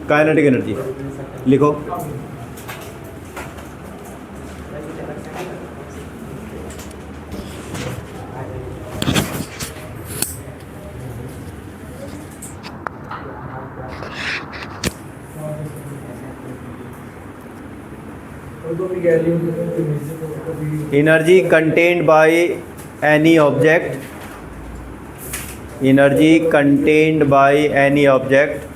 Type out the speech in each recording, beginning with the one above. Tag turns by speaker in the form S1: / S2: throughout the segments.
S1: Kinetic energy लिखो। Energy contained by any object, energy contained by any object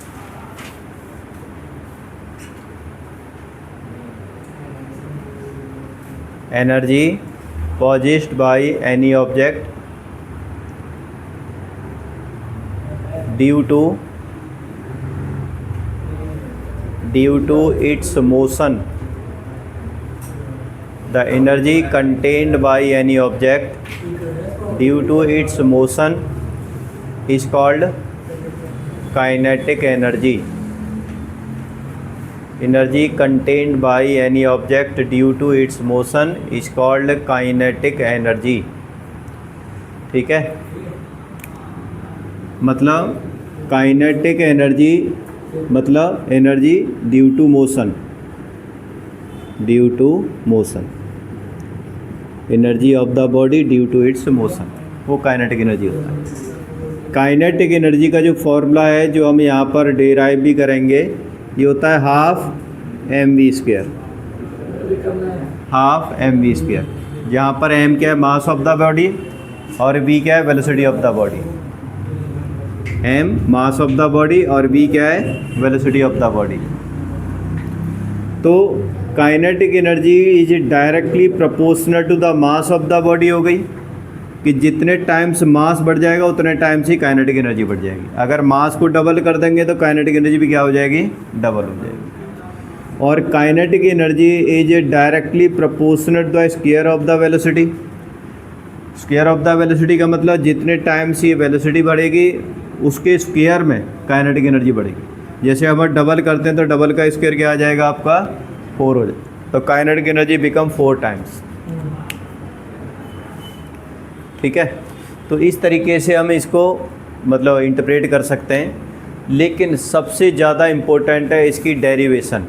S1: energy possessed by any object due to its motion. The energy contained by any object due to its motion is called kinetic energy. Energy contained by any object due to its motion is called kinetic energy. ठीक है, मतलब kinetic energy मतलब energy due to motion, due to motion, energy of the body due to its motion, वो kinetic energy होता है। Kinetic energy का जो formula है जो हम यहाँ पर डेराइव भी करेंगे, ये होता है half M V square, half M V square, जहाँ पर एम क्या है मास ऑफ द बॉडी और वी क्या है velocity of the body. M mass of the body और वी क्या है वेलोसिटी ऑफ द बॉडी। तो kinetic energy is directly proportional to the mass of the body हो गई कि जितने टाइम्स मास बढ़ जाएगा उतने टाइम्स ही काइनेटिक एनर्जी बढ़ जाएगी। अगर मास को डबल कर देंगे तो काइनेटिक एनर्जी भी क्या हो जाएगी, डबल हो जाएगी। और kinetic energy is directly proportional to the square of the velocity. Square of the velocity का मतलब जितने टाइम्स ये वेलोसिटी बढ़ेगी उसके स्क्वायर में काइनेटिक एनर्जी बढ़ेगी। जैसे हम डबल करते हैं तो डबल का स्क्वायर क्या आ जाएगा आपका 4 हो जाएगा, तो काइनेटिक एनर्जी बिकम 4 टाइम्स। ठीक है, तो इस तरीके से हम इसको मतलब इंटरप्रेट कर सकते हैं। लेकिन सबसे ज़्यादा इम्पोर्टेंट है इसकी डेरिवेशन।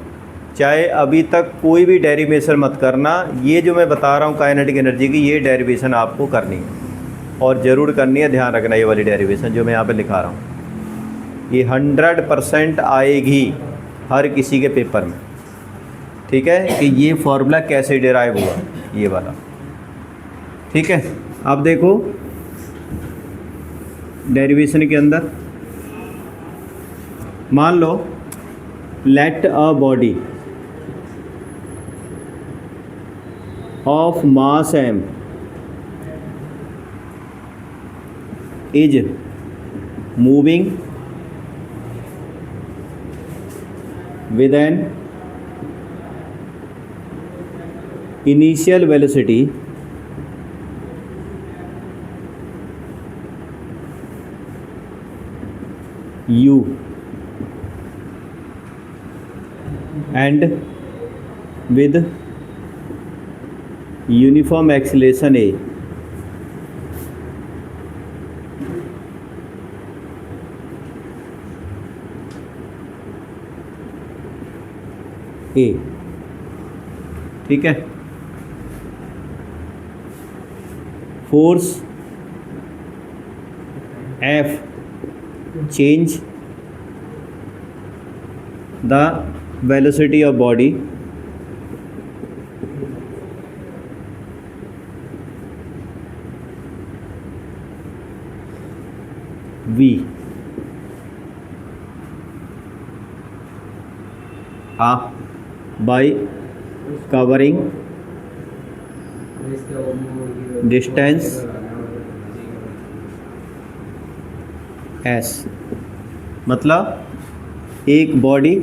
S1: चाहे अभी तक कोई भी डेरिवेशन मत करना, ये जो मैं बता रहा हूँ काइनेटिक एनर्जी की, ये डेरिवेशन आपको करनी है और ज़रूर करनी है। ध्यान रखना ये वाली डेरिवेशन जो मैं यहाँ पे लिखा रहा हूँ, ये 100% आएगी हर किसी के पेपर में। ठीक है, कि ये फॉर्मूला कैसे डेराइव हुआ, ये वाला। ठीक है, अब देखो डेरिवेशन के अंदर मान लो let a body of mass m is moving with an initial velocity u and with uniform acceleration a, ठीक है। Force F change the velocity of body v by covering distance s। मतलब एक body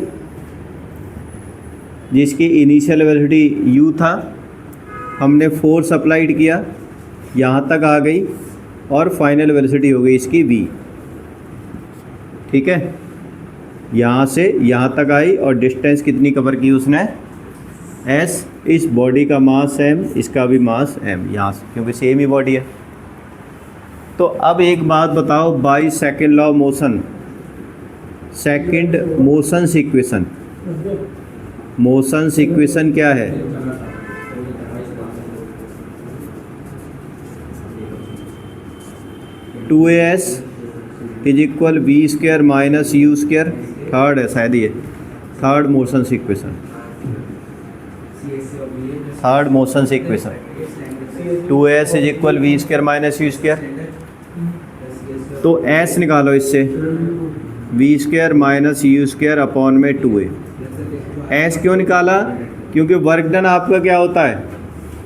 S1: जिसकी initial velocity u था, हमने force applied किया, यहाँ तक आ गई और फाइनल वेलोसिटी हो गई इसकी v। ठीक है, यहाँ से यहाँ तक आई और डिस्टेंस कितनी कवर की उसने s। इस बॉडी का मास m, इसका भी मास m, यहाँ से क्योंकि सेम ही बॉडी है। तो अब एक बात बताओ, by second law motion, second motions equation, motions equation क्या है? Two S is equal V square minus U square, third है शायद ये, third motions equation, third motions equation, two S is equal V square minus U square. तो S निकालो इससे, V square minus U square upon में 2a। S क्यों निकाला? क्योंकि वर्क डन आपका क्या होता है,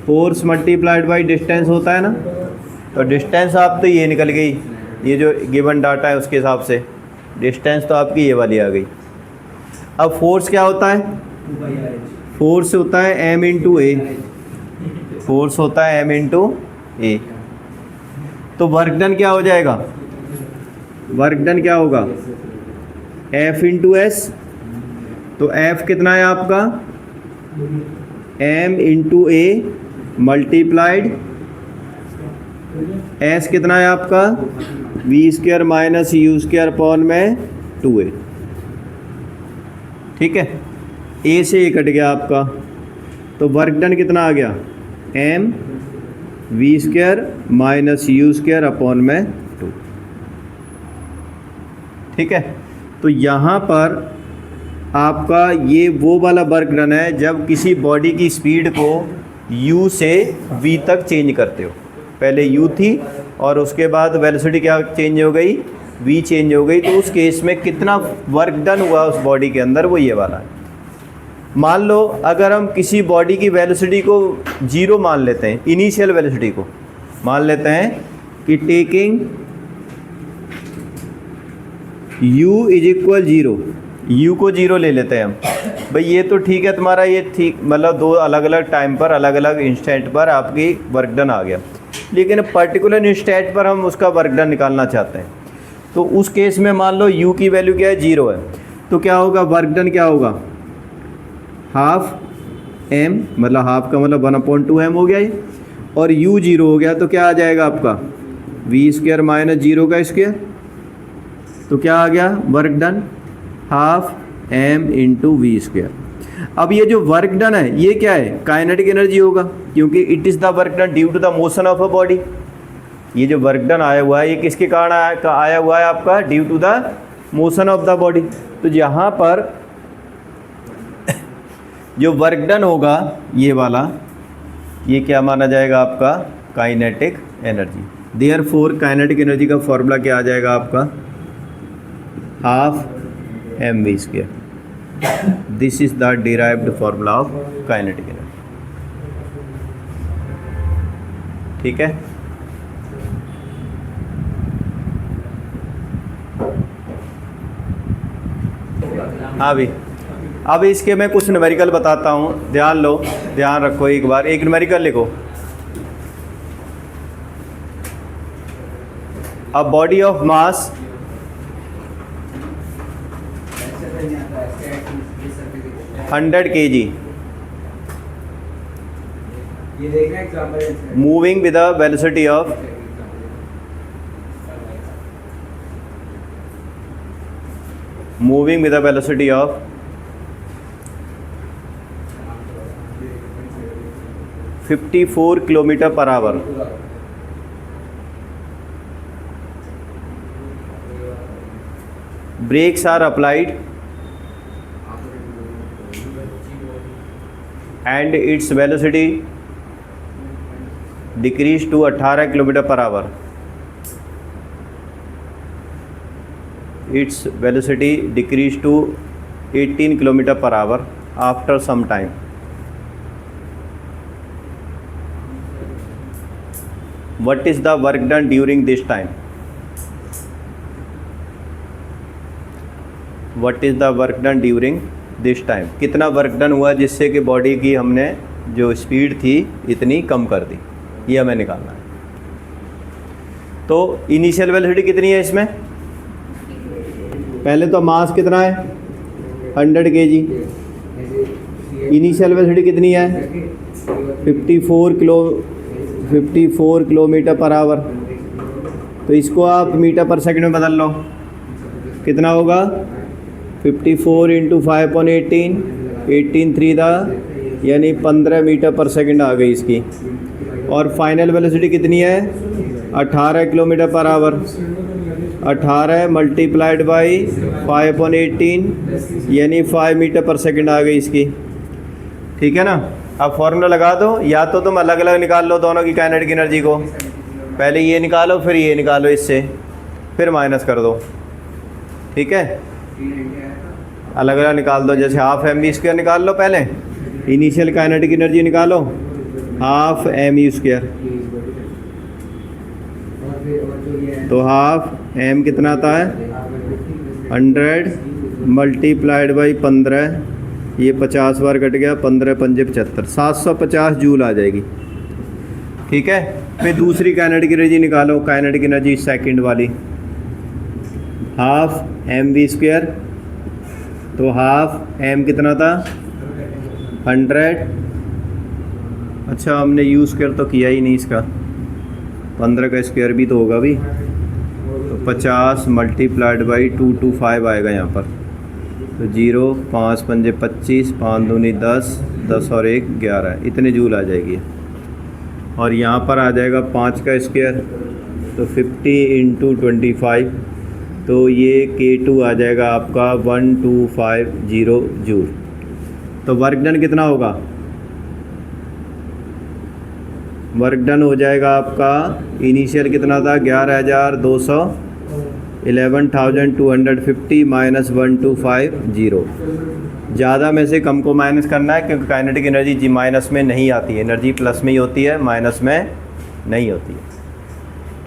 S1: फोर्स मल्टीप्लाइड बाई डिस्टेंस होता है ना। तो डिस्टेंस आप तो ये निकल गई, ये जो गिवन डाटा है उसके हिसाब से डिस्टेंस तो आपकी ये वाली आ गई। अब फोर्स क्या होता है? फोर्स होता है m इंटू ए, फोर्स होता है m इंटू ए। तो वर्क डन क्या हो जाएगा? वर्क डन क्या होगा? F into S. तो F कितना है आपका? m into A multiplied S कितना है आपका? V square minus U square upon में 2a। ठीक है, ए से ये कट गया आपका, तो वर्क डन कितना आ गया? m V square minus U square upon में 2। ठीक है, तो यहाँ पर आपका ये वो वाला वर्क डन है जब किसी बॉडी की स्पीड को u से v तक चेंज करते हो। पहले u थी और उसके बाद वेलोसिटी क्या चेंज हो गई? v चेंज हो गई। तो उस केस में कितना वर्क डन हुआ उस बॉडी के अंदर, वो ये वाला है। मान लो अगर हम किसी बॉडी की वेलोसिटी को 0 मान लेते हैं, इनिशियल वेलोसिटी को मान लेते हैं कि taking u is equal 0, u को 0 ले लेते हैं हम। भाई ये तो ठीक है तुम्हारा, ये ठीक, मतलब दो अलग अलग टाइम पर अलग अलग इंस्टेंट पर आपकी वर्क डन आ गया, लेकिन पर्टिकुलर इंस्टेंट पर हम उसका वर्क डन निकालना चाहते हैं। तो उस केस में मान लो u की वैल्यू क्या है? 0 है। तो क्या होगा? वर्क डन क्या होगा? हाफ m, मतलब हाफ का मतलब 1/2m हो गया ये, और u 0 हो गया तो क्या आ जाएगा आपका? वी स्क्वायर माइनस 0 का स्क्वायर। तो क्या आ गया work done? Half m into V square. अब ये जो वर्क डन है ये क्या है? काइनेटिक एनर्जी होगा, क्योंकि it is the work done due to the motion of a body. ये जो वर्क डन आया हुआ है ये किसके कारण आया हुआ है आपका? Due to the motion of the body. तो यहाँ पर जो वर्क डन होगा ये वाला, ये क्या माना जाएगा आपका? Kinetic energy. Therefore kinetic energy का फॉर्मूला क्या आ जाएगा आपका? Half M V square. This is the derived formula of kinetic energy. ठीक है, हाँ भी। अब इसके मैं कुछ न्यूमेरिकल बताता हूँ, ध्यान लो, ध्यान रखो। एक बार एक न्यूमेरिकल लिखो। अ body of mass 100 kg moving with a velocity of 54 kilometre per hour. Brakes are applied and its velocity decreased to 18 kilometre per hour. Its velocity decreased to 18 kilometre per hour after some time। What is the work done during this time? What is the work done during this time? कितना work done हुआ जिससे कि body की हमने जो speed थी इतनी कम कर दी, ये हमें निकालना है। तो इनिशियल वेलोसिटी कितनी है इसमें? पहले तो मास कितना है? 100 kg। इनिशियल वेलोसिटी कितनी है? 54 किलोमीटर पर आवर। तो इसको आप मीटर पर सेकंड में बदल लो, कितना होगा 54 इंटू 5/18, 18 3 दा यानी 15 मीटर पर सेकंड आ गई इसकी। और फाइनल वेलोसिटी कितनी है 18 kilometre per hour. 18 multiplied by 5/18 यानी 5 मीटर पर सेकंड आ गई इसकी। ठीक है ना। अब फॉर्मूला लगा दो, या तो तुम अलग अलग निकाल लो दोनों की काइनेटिक एनर्जी को, पहले ये निकालो फिर ये निकालो, इससे फिर माइनस कर दो। ठीक है, अलग अलग निकाल दो। जैसे हाफ mv² निकाल लो, पहले इनिशियल काइनेटिक एनर्जी निकालो हाफ mu², तो हाफ m कितना आता है 100 मल्टीप्लाइड बाई 15, ये 50 बार कट गया, 15 पंजे 75, 750 जूल आ जाएगी। ठीक है, फिर दूसरी काइनेटिक एनर्जी निकालो, काइनेटिक एनर्जी सेकंड वाली, हाफ mv², तो हाफ m कितना था 100, अच्छा हमने u² तो किया ही नहीं इसका, 15 का स्क्वायर भी तो होगा भी, तो 50 मल्टीप्लाइड बाई 225 आएगा यहाँ पर, तो 0 5 पंजे 25, 5 दूनी 10, 10 और 1 11, इतने जूल आ जाएगी। और यहाँ पर आ जाएगा 5 का स्क्वायर, तो 50 इंटू 25, तो ये K2 आ जाएगा आपका 1250 जूल। तो वर्क डन कितना होगा, वर्क डन हो जाएगा आपका इनिशियल कितना था 11,200, 11,250 माइनस 1250। ज़्यादा में से कम को माइनस करना है, क्योंकि काइनेटिक एनर्जी जी माइनस में नहीं आती है, एनर्जी प्लस में ही होती है, माइनस में नहीं होती है।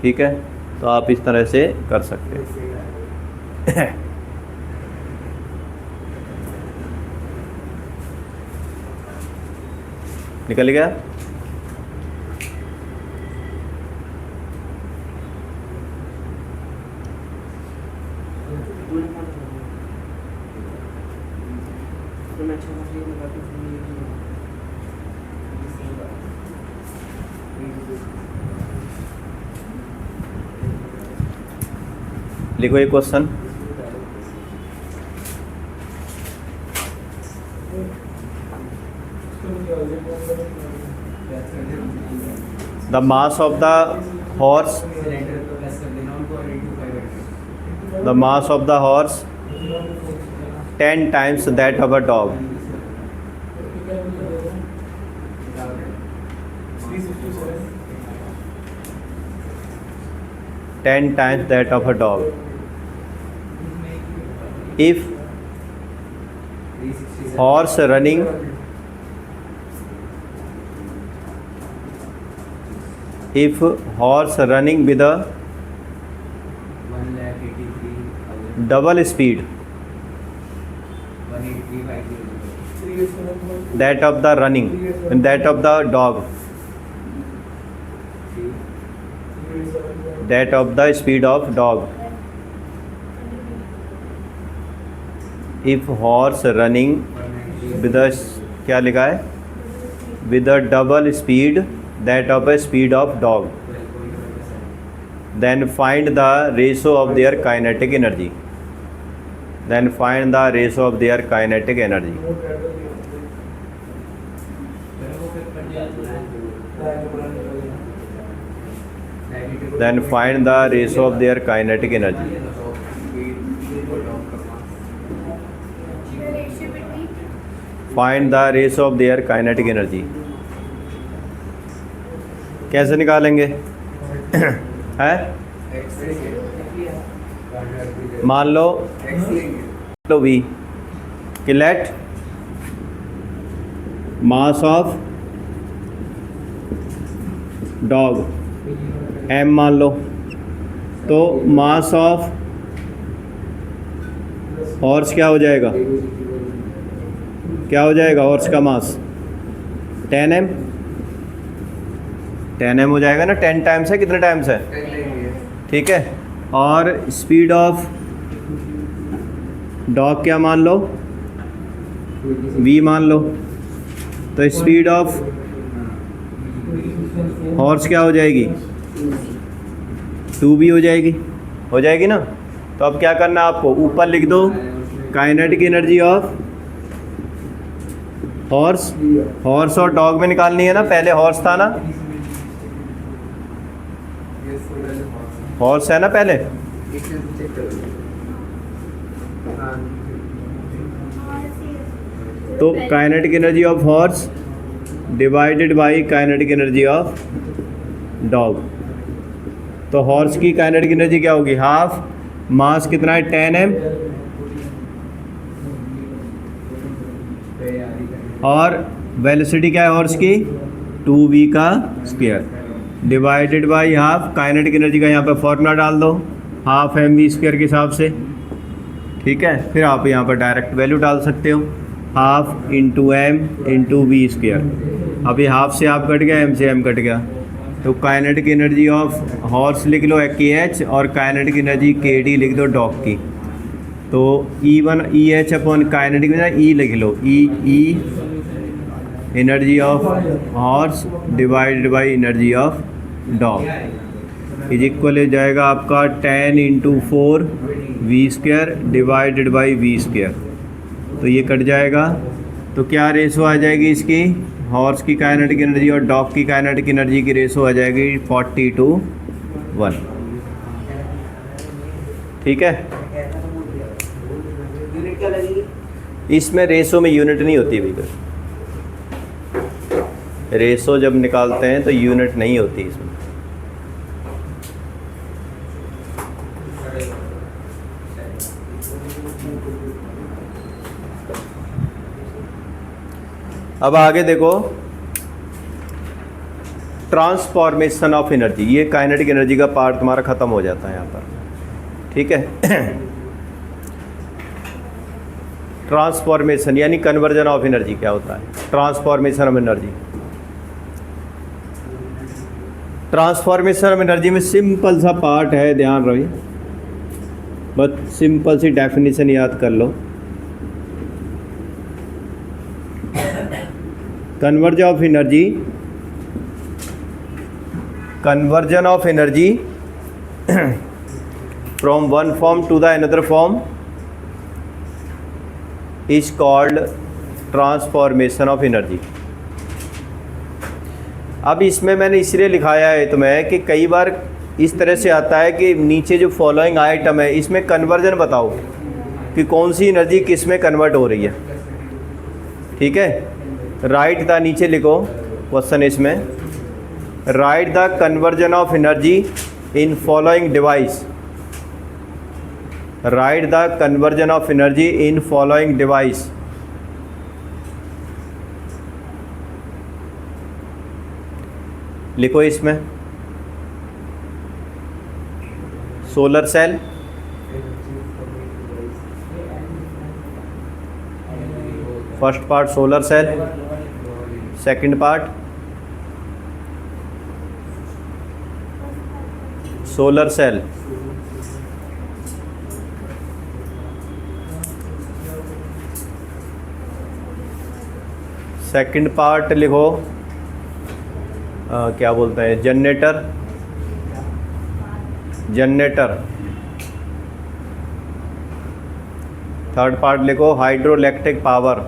S1: ठीक है, तो आप इस तरह से कर सकते हैं। निकल गया। लिखो एक question, the mass of the horse, the mass of the horse 10 times that of a dog. Ten times that of a dog. If horse running with a double speed that of the running and that of the dog, that of the speed of dog, if horse running with a क्या लिखा है with a double speed that of a speed of dog, then find the ratio of their kinetic energy, then find the ratio of their kinetic energy. Then find the ratio of their kinetic energy. Find the ratio of their kinetic energy. कैसे निकालेंगे? है? मान लो तो V कि let mass of dog m मान लो, तो mass of horse क्या हो जाएगा, क्या हो जाएगा हॉर्स का मास 10m, 10m हो जाएगा ना, 10 टाइम्स है, कितने टाइम्स है, ठीक है। और स्पीड ऑफ डॉग क्या मान लो v मान लो, तो स्पीड ऑफ हॉर्स क्या हो जाएगी 2v हो जाएगी ना। तो अब क्या करना है आपको, ऊपर लिख दो काइनेटिक एनर्जी ऑफ हॉर्स और डॉग में निकालनी है ना। पहले हॉर्स था ना, हॉर्स है ना पहले। तो kinetic energy of horse divided by kinetic energy of dog. तो हॉर्स की काइनेटिक एनर्जी क्या होगी, हाफ, मास कितना है 10m, और वेलोसिटी क्या है हॉर्स की 2v का square divided by half. Kinetic energy का यहाँ पे फॉर्मूला डाल दो, हाफ mv स्क्वायर के हिसाब से, ठीक है। फिर आप यहाँ पर डायरेक्ट वैल्यू डाल सकते हो, half into m into V square. अब ये हाफ से हाफ कट गया, m से m कट गया, तो काइनेटिक एनर्जी ऑफ हॉर्स लिख लो kh और काइनेटिक एनर्जी kd लिख दो डॉग की। तो E अपॉन काइनेटिक E लिख लो, E energy of horse divided by energy of dog is equal हो जाएगा आपका 10 into 4 V square divided by V square. तो ये कट जाएगा, तो क्या रेशो आ जाएगी इसकी, हॉर्स की काइनेटिक एनर्जी और डॉग की काइनेटिक एनर्जी की रेशो आ जाएगी 40:1। ठीक है। इसमें रेशो में यूनिट नहीं होती भैया, रेशो जब निकालते हैं तो यूनिट नहीं होती इसमें। अब आगे देखो, ट्रांसफॉर्मेशन ऑफ एनर्जी। ये काइनेटिक एनर्जी का पार्ट तुम्हारा खत्म हो जाता है यहाँ पर, ठीक है। ट्रांसफॉर्मेशन यानी कन्वर्जन ऑफ एनर्जी क्या होता है, transformation of energy. Transformation of energy में सिंपल सा पार्ट है, ध्यान रही, बस सिंपल सी डेफिनेशन याद कर लो। Conversion of energy from one form to the another form is called transformation of energy. अब इसमें मैंने इसलिए लिखाया है तुम्हें कि कई बार इस तरह से आता है कि नीचे जो फॉलोइंग आइटम है इसमें कन्वर्जन बताओ कि कौन सी एनर्जी किस में कन्वर्ट हो रही है, ठीक है। राइट द, नीचे लिखो क्वेश्चन इसमें, write the conversion of energy in following device, write the conversion of energy in following device. लिखो इसमें, solar cell, first part solar cell, second part solar cell, second part लिखो क्या बोलते हैं, generator. Third part लिखो hydroelectric power.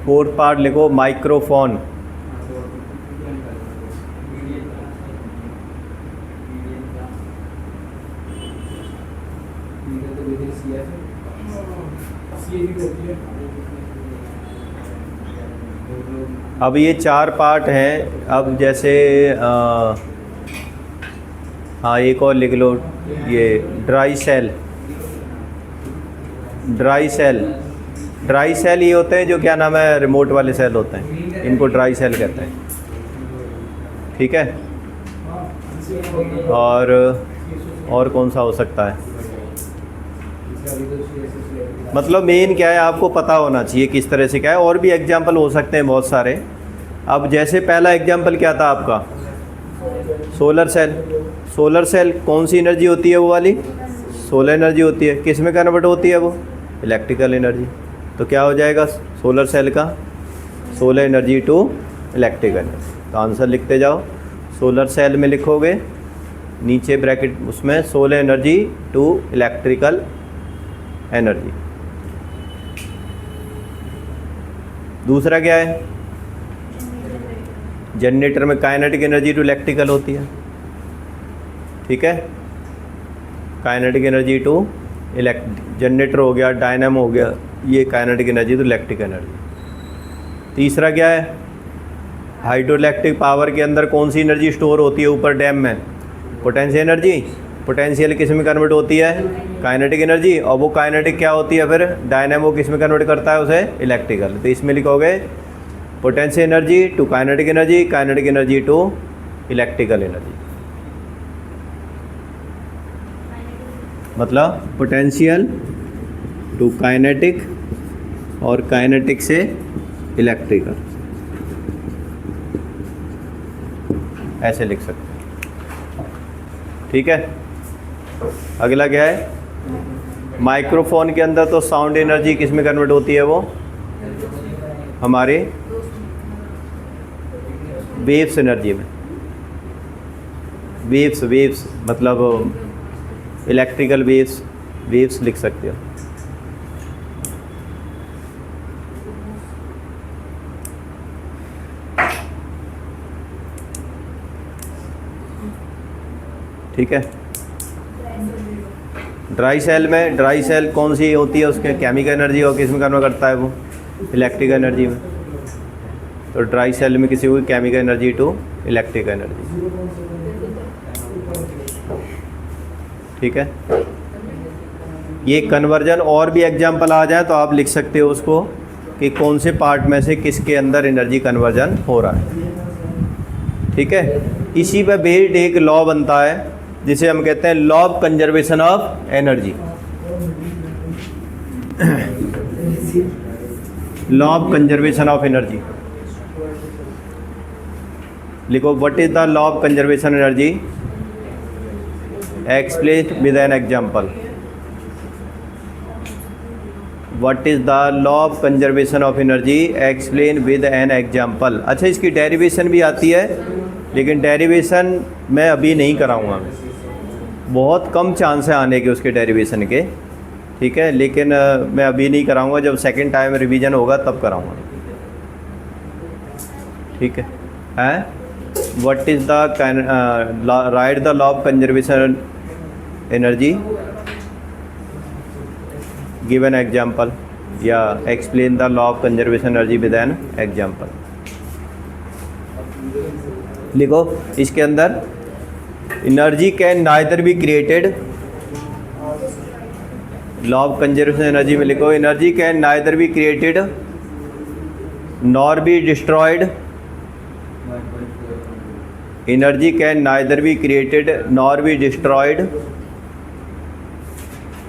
S1: Fourth part लिखो microphone. अब ये चार पार्ट हैं। अब जैसे हाँ एक और लिख लो, ये ड्राई सेल ये होते हैं जो क्या नाम है, रिमोट वाले सेल होते हैं, इनको ड्राई सेल कहते हैं, ठीक है। और कौन सा हो सकता है, मतलब मेन क्या है आपको पता होना चाहिए किस तरह से क्या है। और भी एग्जाम्पल हो सकते हैं बहुत सारे। अब जैसे पहला एग्जाम्पल क्या था आपका, सोलर सेल कौन सी एनर्जी होती है, वो वाली सोलर एनर्जी होती है। किस में कन्वर्ट होती है वो, इलेक्ट्रिकल एनर्जी। तो क्या हो जाएगा सोलर सेल का, solar energy to electrical energy. तो आंसर लिखते जाओ, सोलर सेल में लिखोगे नीचे ब्रैकेट उसमें solar energy to electrical energy. दूसरा क्या है, जनरेटर में काइनेटिक एनर्जी टू इलेक्ट्रिकल होती है, ठीक है, काइनेटिक एनर्जी टू जनरेटर हो गया, डायनामो हो गया, ये kinetic energy to electric energy. तीसरा क्या है, हाइड्रो इलेक्ट्रिक पावर के अंदर कौन सी एनर्जी स्टोर होती है ऊपर डैम में, पोटेंशियल एनर्जी। पोटेंशियल किस में कन्वर्ट होती है, काइनेटिक एनर्जी, और वो काइनेटिक क्या होती है फिर, डायनामो किस में कन्वर्ट करता है उसे, इलेक्ट्रिकल। तो इसमें लिखोगे potential energy to kinetic energy, kinetic energy to electrical energy. मतलब पोटेंशियल टू काइनेटिक और काइनेटिक से इलेक्ट्रिकल, ऐसे लिख सकते हैं, ठीक है। अगला क्या है, माइक्रोफोन के अंदर तो साउंड एनर्जी किस में कन्वर्ट होती है, वो हमारे वेव्स एनर्जी में, वेव्स मतलब इलेक्ट्रिकल वेव्स लिख सकते हो। ठीक है। ड्राई सेल कौन सी होती है, उसके केमिकल एनर्जी और किस में कन्वर्ट करता है वो, इलेक्ट्रिकल एनर्जी में। तो ड्राई सेल में किसी को chemical energy to electrical energy, ठीक है। ये कन्वर्जन और भी एग्जाम्पल आ जाए तो आप लिख सकते हो उसको कि कौन से पार्ट में से किसके अंदर एनर्जी कन्वर्जन हो रहा है, ठीक है। इसी पर बेस्ड एक लॉ बनता है जिसे हम कहते हैं law of conservation of energy. Law of conservation of energy लिखो, what is the law of conservation energy, explain with an example. What is the law of conservation of energy, explain with an example. अच्छा, इसकी derivation भी आती है, लेकिन derivation मैं अभी नहीं कराऊंगा, बहुत कम चांस है आने के उसके डेरिवेशन के, ठीक है। लेकिन मैं अभी नहीं कराऊंगा, जब सेकंड टाइम रिवीजन होगा तब कराऊंगा, ठीक है। What is the write the law of conservation energy, give an example, या explain the law of conservation energy with an example. लिखो इसके अंदर, energy can neither be created, law of conservation energy में लिखो, energy can neither be created nor be destroyed, energy can neither be created nor be destroyed,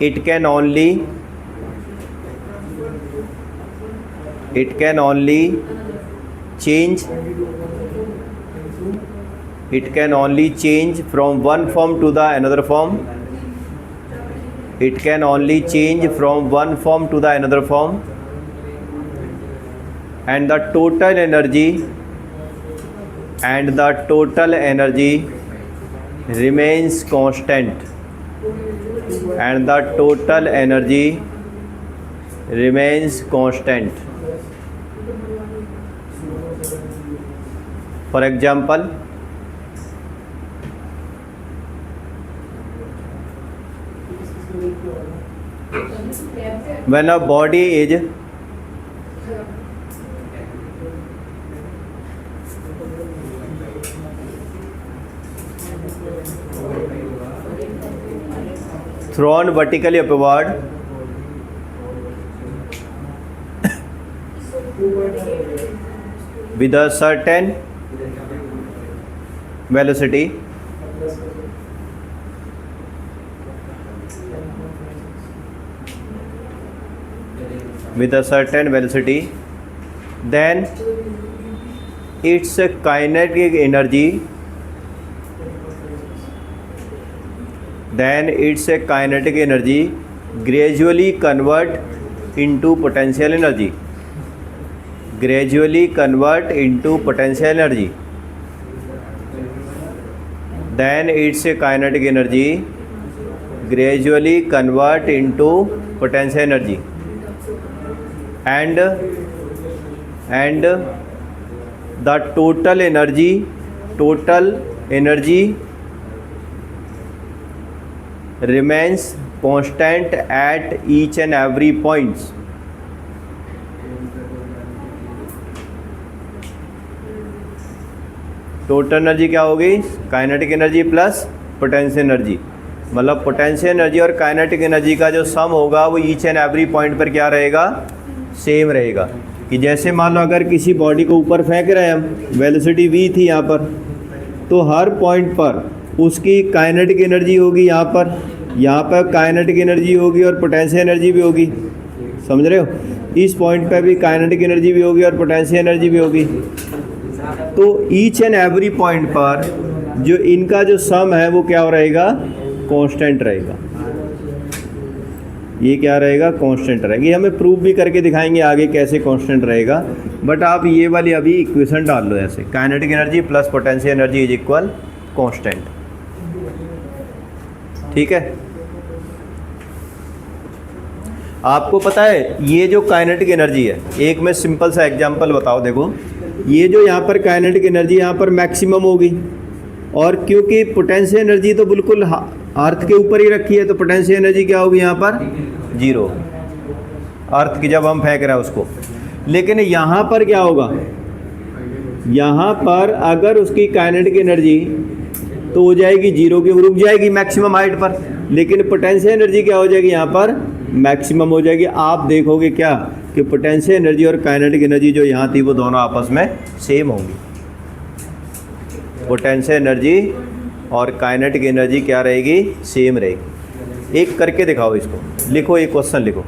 S1: it can only change, it can only change from one form to the another form, it can only change from one form to the another form, and the total energy remains constant, and the total energy remains constant. For example, when a body is thrown vertically upward with a certain velocity, then its kinetic energy gradually convert into potential energy. gradually convert into potential energy, then its kinetic energy gradually convert into potential energy, and the total energy remains constant at each and every points. Total energy क्या होगी? Kinetic energy plus potential energy, मतलब potential energy और kinetic energy का जो सम होगा वो each and every point पर क्या रहेगा? सेम रहेगा। कि जैसे मान लो अगर किसी बॉडी को ऊपर फेंक रहे हैं हम, वेलोसिटी v थी यहाँ पर, तो हर पॉइंट पर उसकी काइनेटिक एनर्जी होगी, यहाँ पर काइनेटिक एनर्जी होगी और पोटेंशियल एनर्जी भी होगी, समझ रहे हो? इस पॉइंट पर भी काइनेटिक एनर्जी भी होगी और पोटेंशियल एनर्जी भी होगी। तो ईच एंड एवरी पॉइंट पर जो इनका जो सम है वो क्या रहेगा? कांस्टेंट रहेगा। ये क्या रहेगा? कांस्टेंट रहेगा। ये हमें प्रूव भी करके दिखाएंगे आगे कैसे कांस्टेंट रहेगा, बट आप ये वाली अभी इक्वेशन डाल लो ऐसे, kinetic energy plus potential energy is equal constant. ठीक है, आपको पता है ये जो काइनेटिक एनर्जी है, एक मैं सिंपल सा एग्जांपल बताओ, देखो ये जो यहाँ पर काइनेटिक एनर्जी यहाँ पर मैक्सिमम होगी, और क्योंकि पोटेंशियल एनर्जी तो बिल्कुल अर्थ के ऊपर ही रखी है, तो पोटेंशियल एनर्जी क्या होगी यहाँ पर? जीरो, अर्थ की जब हम फेंक रहे हैं उसको। लेकिन यहाँ पर क्या होगा? यहाँ पर अगर उसकी काइनेटिक एनर्जी तो हो जाएगी जीरो की, रुक जाएगी मैक्सिमम हाइट पर, लेकिन पोटेंशियल एनर्जी क्या हो जाएगी? यहाँ पर मैक्सिमम हो जाएगी। आप देखोगे क्या कि पोटेंशियल एनर्जी और काइनेटिक एनर्जी जो यहाँ थी वो दोनों आपस में सेम होंगी। पोटेंशियल एनर्जी और काइनेटिक एनर्जी क्या रहेगी? सेम रहेगी। एक करके दिखाओ इसको, लिखो, एक क्वेश्चन लिखो।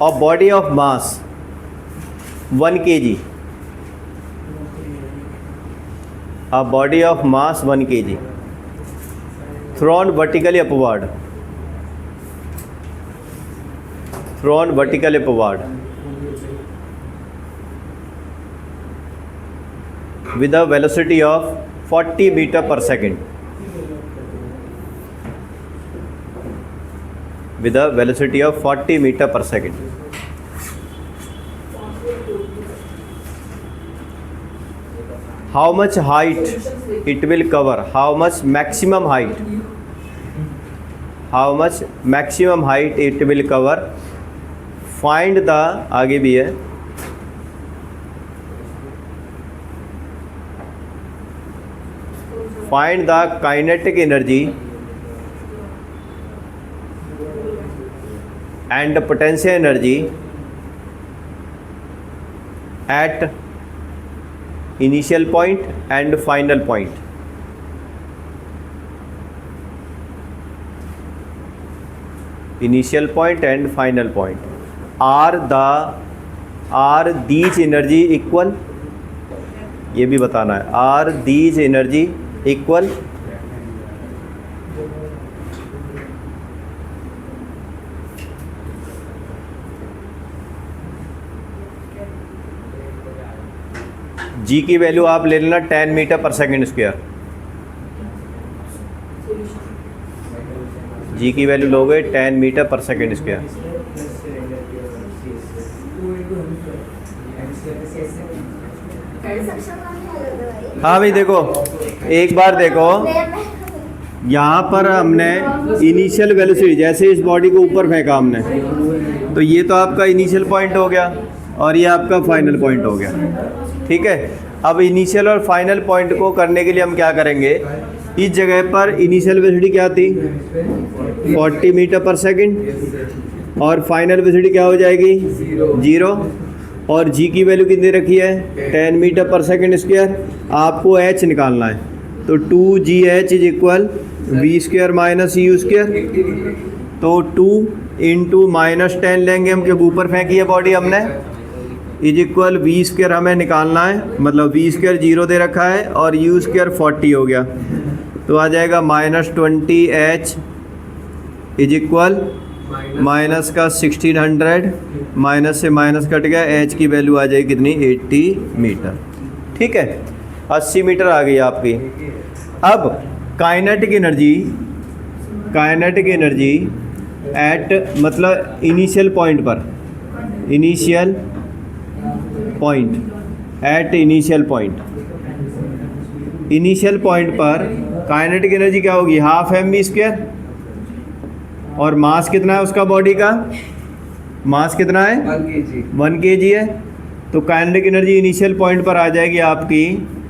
S1: अ body of mass 1 kg, a body of mass 1 kg thrown vertically upward with a velocity of 40 meter per second, with a velocity of 40 meter per second. How much height it will cover? How much maximum height? How much maximum height it will cover? Find the, आगे भी है, find the kinetic energy and potential energy at initial point and final point. Initial point and final point. Are these energy equal? ये भी बताना है। Are these energy equal? जी की value आप ले लेना 10 मीटर पर सेकेंड स्क्वायर। जी की वैल्यू लोगे 10 मीटर पर सेकेंड स्क्वायर। हाँ भाई देखो, एक बार देखो, यहाँ पर हमने इनिशियल वेलोसिटी, जैसे इस बॉडी को ऊपर फेंका हमने, तो ये तो आपका इनिशियल पॉइंट हो गया और ये आपका फाइनल पॉइंट हो गया। ठीक है, अब इनिशियल और फाइनल पॉइंट को करने के लिए हम क्या करेंगे? इस जगह पर इनिशियल वेलोसिटी क्या थी? 40 मीटर पर सेकंड, और फाइनल वेलोसिटी क्या हो जाएगी? जीरो, और जी की वैल्यू कितनी रखी है? 10 मीटर पर सेकंड स्क्वायर। आपको एच निकालना है, तो 2gh is equal V square minus U square. तो 2 इंटू -10 लेंगे हम, क्योंकि ऊपर फेंकी है बॉडी हमने, इज इक्वल वी स्क्वायर हमें निकालना है, मतलब वी स्क्वायर 0 दे रखा है और यू स्क्वायर 40 हो गया, तो आ जाएगा -20h इज इक्वल माइनस का 1600, माइनस से माइनस कट गया, एच की वैल्यू आ जाएगी कितनी 80 मीटर। ठीक है, 80 मीटर आ गई आपकी। अब काइनेटिक एनर्जी एट मतलब इनिशियल पॉइंट पर, इनिशियल पॉइंट पर काइनेटिक एनर्जी क्या होगी, हाफ mv²। और मास कितना है उसका, बॉडी का मास कितना है 1 kg है। तो काइनेटिक एनर्जी इनिशियल पॉइंट पर आ जाएगी आपकी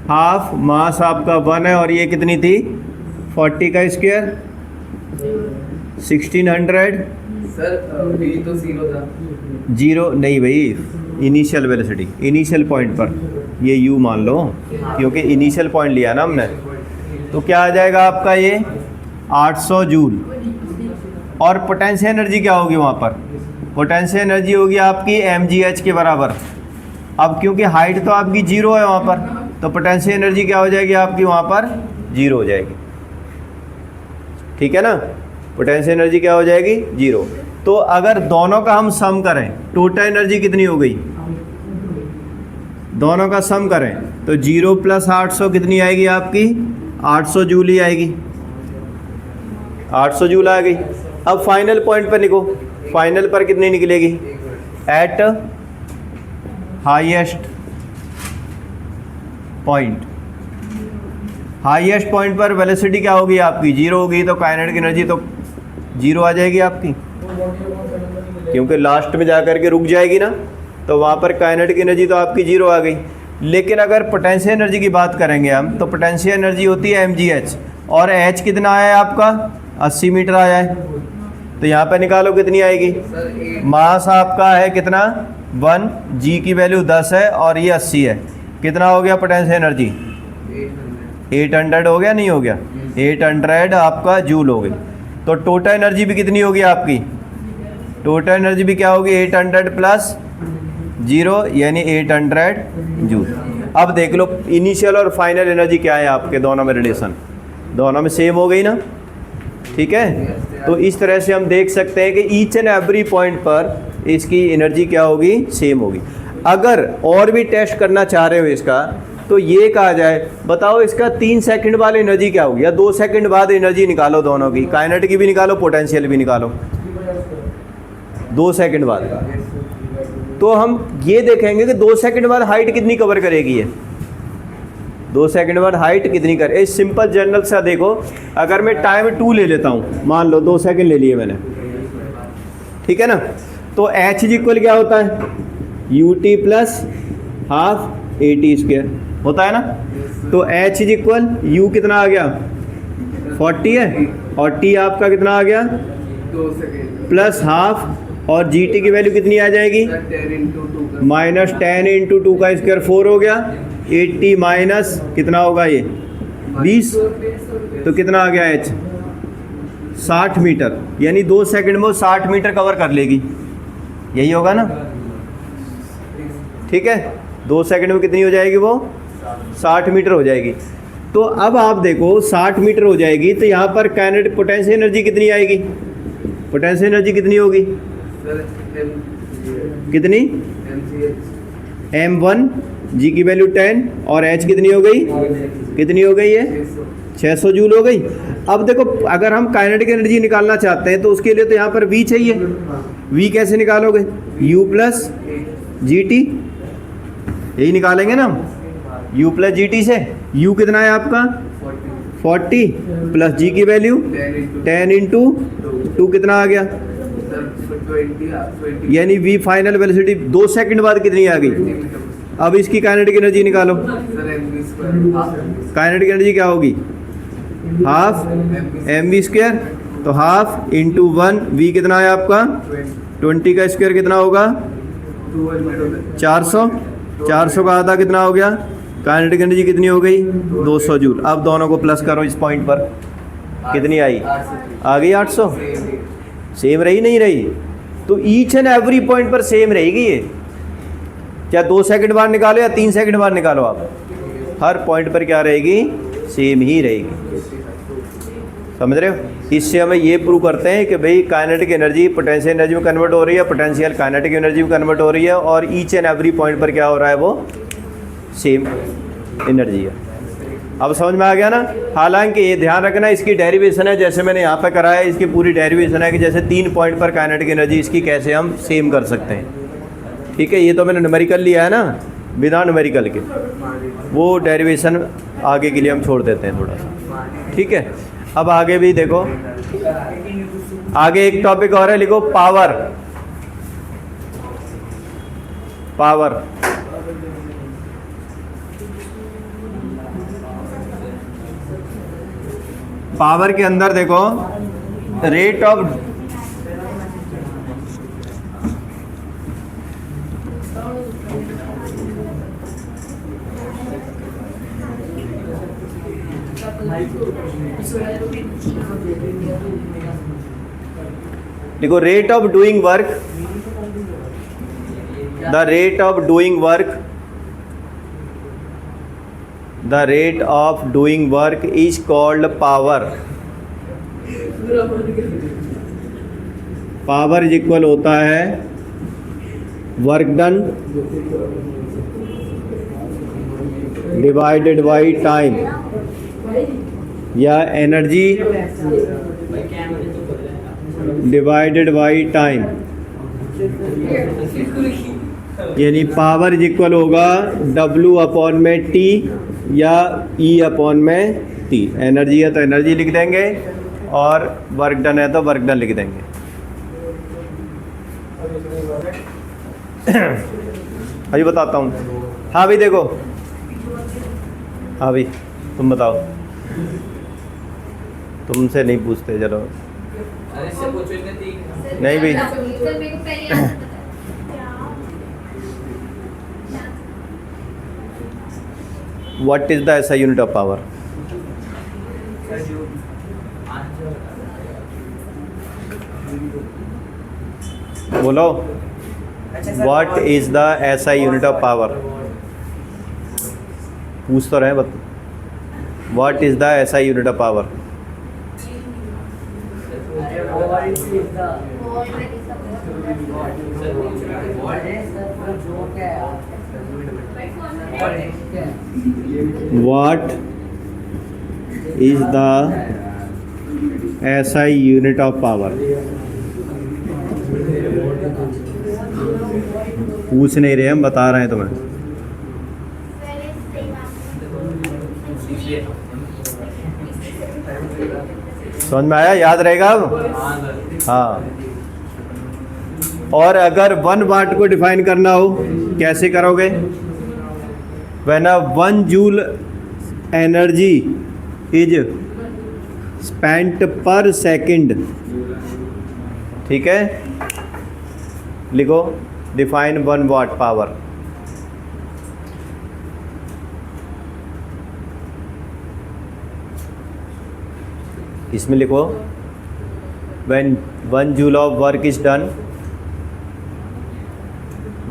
S1: हाफ, मास आपका 1 है और ये कितनी थी 40 का स्क्वायर 1600।
S2: सर v तो 0 था।
S1: 0 नहीं भाई, इनिशियल वेलोसिटी इनिशियल पॉइंट पर ये u मान लो, क्योंकि इनिशियल पॉइंट लिया ना हमने। तो क्या आ जाएगा आपका ये 800 जूल। और पोटेंशियल एनर्जी क्या होगी वहाँ पर, पोटेंशियल एनर्जी होगी आपकी mgh के बराबर। अब क्योंकि हाइट तो आपकी 0 है वहाँ पर, तो पोटेंशियल एनर्जी क्या हो जाएगी आपकी वहाँ पर 0 हो जाएगी। ठीक है ना, पोटेंशियल एनर्जी क्या हो जाएगी 0। तो अगर दोनों का हम सम करें, टोटल एनर्जी कितनी हो गई, दोनों का सम करें तो 0 + 800 कितनी आएगी आपकी 800 जूल ही आएगी, 800 जूल आ गई। अब फाइनल पॉइंट पर लिखो, फाइनल पर कितनी निकलेगी, एट हाईएस्ट पॉइंट पर वेलोसिटी क्या होगी आपकी 0 होगी, तो काइनेटिक एनर्जी तो 0 आ जाएगी आपकी, क्योंकि लास्ट में जाकर के रुक जाएगी ना, तो वहाँ पर काइनेटिक एनर्जी तो आपकी 0 आ गई। लेकिन अगर पोटेंशियल एनर्जी की बात करेंगे हम, तो पोटेंशियल एनर्जी होती है mgh, और h कितना आया है आपका 80 मीटर आया है। तो यहाँ पर निकालो कितनी आएगी, मास आपका है कितना 1, g की वैल्यू 10 है और ये 80 है, कितना हो गया पोटेंशियल एनर्जी 800 हो गया, नहीं हो गया 800 आपका जूल हो गई। तो टोटल एनर्जी भी कितनी होगी आपकी, टोटल एनर्जी भी क्या होगी 800 + 0 यानी 800 जूल। अब देख लो इनिशियल और फाइनल एनर्जी क्या है आपके दोनों में, रिलेशन दोनों में सेम हो गई ना। ठीक है, तो इस तरह से हम देख सकते हैं कि ईच एंड एवरी पॉइंट पर इसकी एनर्जी क्या होगी, सेम होगी। अगर और भी टेस्ट करना चाह रहे हो इसका, तो ये कहा जाए बताओ इसका 3 सेकंड वाली एनर्जी क्या होगी, या 2 सेकंड बाद एनर्जी निकालो दोनों की, काइनेटिक की भी निकालो पोटेंशियल भी निकालो 2 सेकंड बाद। तो हम ये देखेंगे कि 2 सेकंड बाद हाइट कितनी कवर करेगी ये, 2 सेकंड बाद हाइट कितनी कर। इस सिंपल जनरल सा देखो, अगर मैं टाइम 2 ले लेता हूँ, मान लो 2 सेकंड ले लिए मैंने, ठीक है ना, तो h इक्वल क्या होता है ut + हाफ at² होता है ना। तो h इक्वल u कितना आ गया 40 है, और t आपका कितना आ गया
S2: 2 सेकंड
S1: प्लस हाफ, और gt की वैल्यू कितनी आ जाएगी -10 × 2 का स्क्वायर 4 हो गया, 80 माइनस कितना होगा ये 20, तो कितना आ गया h 60 मीटर, यानी 2 सेकंड में वो 60 मीटर कवर कर लेगी, यही होगा ना। ठीक है, 2 सेकंड में कितनी हो जाएगी वो 60 मीटर हो जाएगी। तो अब आप देखो 60 मीटर हो जाएगी, तो यहाँ पर काइनेटिक पोटेंशियल एनर्जी कितनी आएगी, पोटेंशियल एनर्जी कितनी होगी कितनी m1, g की वैल्यू 10 और h कितनी हो गई, कितनी हो गई है 600 जूल हो गई। अब देखो अगर हम काइनेटिक एनर्जी निकालना चाहते हैं तो उसके लिए तो यहाँ पर v चाहिए, v कैसे निकालोगे u + gt, यही निकालेंगे ना हम, u + gt से। u कितना है आपका 40 प्लस g की वैल्यू 10 × 2 कितना आ गया, यानी v फाइनल वेलोसिटी 2 सेकंड बाद कितनी आ गई। अब इसकी काइनेटिक एनर्जी निकालो, काइनेटिक एनर्जी क्या होगी हाफ mv², तो हाफ × 1, v कितना है आपका 20 का स्क्वायर कितना होगा 400, 400 का आधा कितना हो गया, काइनेटिक एनर्जी कितनी हो गई 200 जूल। अब दोनों को प्लस करो, इस पॉइंट पर कितनी आई, आ गई 800, सेम रही नहीं रही। तो ईच एंड एवरी पॉइंट पर सेम रहेगी ये, चाहे 2 सेकंड बाद निकालो या 3 सेकंड बाद निकालो, आप हर पॉइंट पर क्या रहेगी सेम ही रहेगी। समझ रहे हो? इससे हमें ये प्रूव करते हैं कि भाई काइनेटिक एनर्जी पोटेंशियल एनर्जी में कन्वर्ट हो रही है, पोटेंशियल काइनेटिक एनर्जी में कन्वर्ट हो रही है, और ईच एंड एवरी पॉइंट पर क्या हो रहा है, वो सेम एनर्जी है। अब समझ में आ गया ना? हालांकि ये ध्यान रखना, इसकी डेरिवेशन है जैसे मैंने यहाँ पे कराया है, इसकी पूरी डेरिवेशन है कि जैसे 3 पॉइंट पर काइनेटिक एनर्जी इसकी कैसे हम सेम कर सकते हैं। ठीक है, ये तो मैंने न्यूमेरिकल लिया है ना, बिना न्यूमेरिकल के, वो डेरिवेशन आगे के लिए हम छोड़ देते हैं थोड़ा सा। ठीक है, अब आगे भी देखो, आगे एक टॉपिक और है, लिखो पावर। पावर पावर के अंदर देखो रेट ऑफ देखो rate of doing work, the rate of doing work, the rate of doing work is called power. Power is equal होता है work done divided by time, या एनर्जी डिवाइडेड बाई टाइम। यानी power is equal होगा W upon में T या E upon में T। Energy है तो एनर्जी लिख देंगे, और वर्क डन है तो वर्क डन लिख देंगे। अभी बताता हूँ। हाँ भाई देखो, हाँ भाई तुम बताओ, तुमसे नहीं पूछते, चलो। नहीं भाई, what is the SI unit of power? बोलो, what is the SI unit of power? पूछ तो रहे हैं, what is the SI unit of power? What is the SI unit of power? पूछ नहीं रहे हम, बता रहे हैं तुम्हें। समझ में आया? याद रहेगा अब? हाँ। और अगर 1 वाट को डिफाइन करना हो, कैसे करोगे? When a 1 joule energy is spent per second, ठीक है, लिखो डिफाइन 1 वाट पावर। इसमें लिखो when 1 joule of work is done,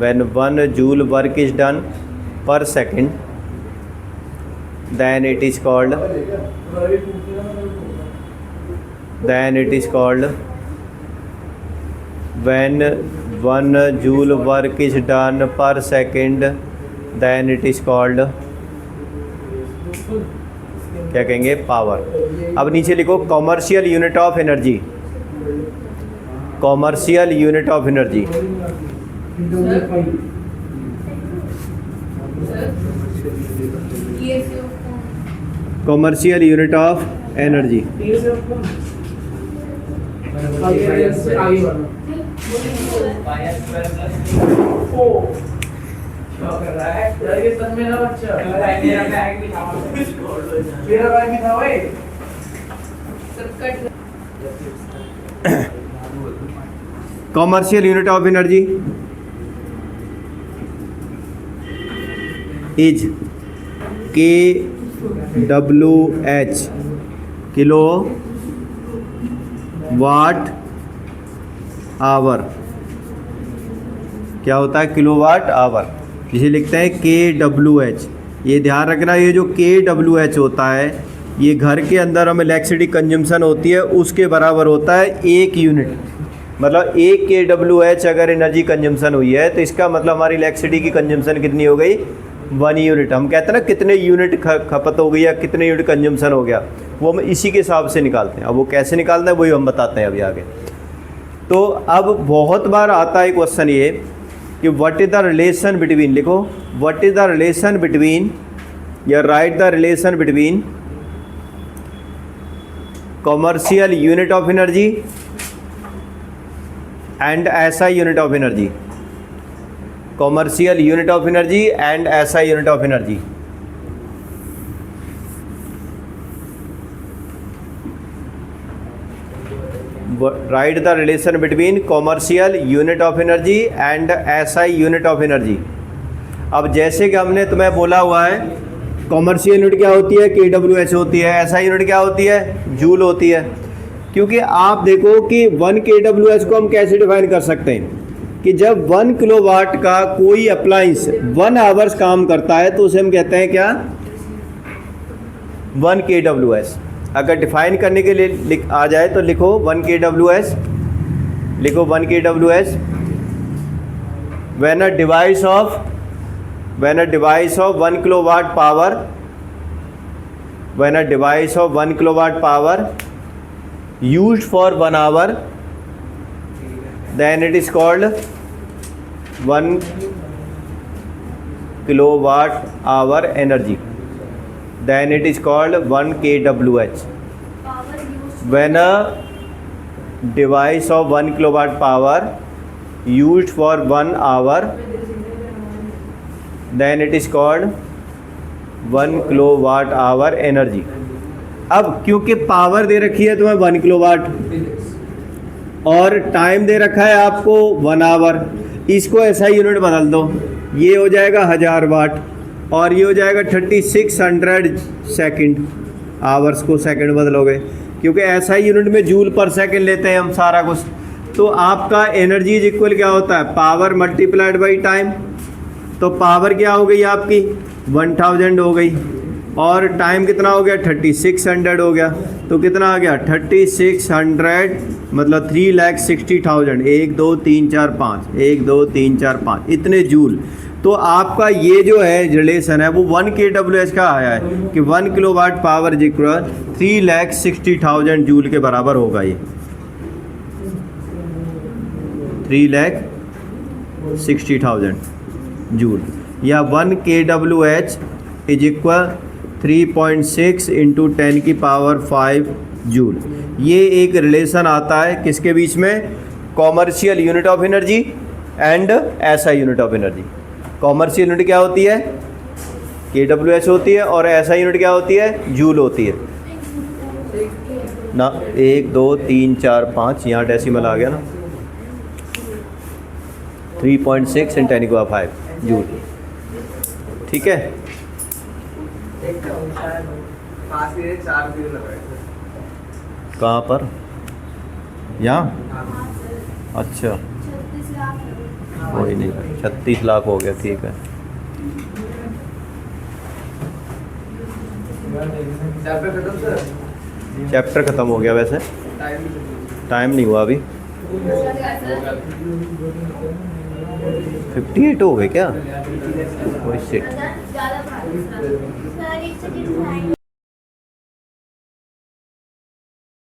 S1: when 1 joule work is done per second, then it is called when 1 joule work is done per second, then it is called, क्या कहेंगे, power. अब नीचे लिखो commercial unit of energy, commercial unit of energy. Commercial unit of energy. Commercial unit of energy is kWh, kilo watt hour. क्या होता है? Kilo watt hour. इसे लिखते हैं kWh। ये ध्यान रखना, ये जो kWh होता है ये घर के अंदर हमें इलेक्ट्रिसिटी कंजम्पशन होती है उसके बराबर होता है 1 यूनिट। मतलब 1 kWh अगर एनर्जी कंजम्पशन हुई है तो इसका मतलब हमारी इलेक्ट्रिसिटी की कंजम्पशन कितनी हो गई, 1 यूनिट। हम कहते हैं ना कितने यूनिट खपत हो गई या कितने यूनिट कंजम्पशन हो गया, वो हम इसी के हिसाब से निकालते हैं। अब वो कैसे निकालते हैं वही हम बताते हैं अभी आगे। तो अब बहुत बार आता है क्वेश्चन ये कि what is the relation between, लिखो what is the relation between या write the relation between commercial unit of energy and SI unit of energy. Commercial unit of energy and SI unit of energy. Write the relation between commercial unit of energy and SI unit of energy. अब जैसे कि हमने तुम्हें बोला हुआ है commercial unit क्या होती है, kWh होती है, SI यूनिट क्या होती है, जूल होती है। क्योंकि आप देखो कि 1 kWh को हम कैसे डिफाइन कर सकते हैं कि जब 1 किलोवाट का कोई अप्लायंस 1 आवर्स काम करता है तो उसे हम कहते हैं क्या, 1 kWh। अगर डिफाइन करने के लिए आ जाए तो लिखो 1 kWh, लिखो 1 kWh when a device of 1 kilowatt power, when a device of 1 kilowatt power used for 1 hour, then it is called 1 kilowatt hour energy, then it is called 1 kWh। when a device of 1 kilowatt power used for 1 hour, then it is called 1 kilowatt hour energy। अब क्योंकि power दे रखी है तुम्हें 1 kilowatt और time दे रखा है आपको 1 our, इसको ऐसा यूनिट बदल दो, ये हो जाएगा 1000 वाट और ये हो जाएगा 3600 सेकंड। आवर्स को सेकंड बदलोगे क्योंकि ऐसा यूनिट में जूल पर सेकंड लेते हैं हम सारा कुछ। तो आपका एनर्जी इज इक्वल क्या होता है, पावर मल्टीप्लाइड बाई टाइम। तो पावर क्या हो गई आपकी 1000 हो गई और टाइम कितना हो गया 3600 हो गया। तो कितना आ गया 3600 मतलब 3,60,000। 1 2 3 4 5 1 2 3 4 5 इतने जूल। तो आपका ये जो है रिलेशन है वो 1 kWh का आया है कि 1 किलोवाट पावर इक्वल 3,60,000 जूल के बराबर होगा। ये 3,60,000 जूल या 1 kWh इज इक्वल 3.6 इंटू 10 की पावर 5 जूल। ये एक रिलेशन आता है किसके बीच में, commercial unit of energy and SI unit of energy. Commercial unit क्या होती है, kWh होती है और SI यूनिट क्या होती है, जूल होती है ना। 1 2 3 4 5 यहाँ डेसिमल आ गया ना, 3.6 इन 10 की पावर 5 जूल। ठीक है, कहाँ पर, यहाँ, अच्छा कोई नहीं 36 लाख हो गया। ठीक है, चैप्टर ख़त्म हो गया। वैसे टाइम नहीं हुआ अभी, 58 हो गए क्या, कोई शिट।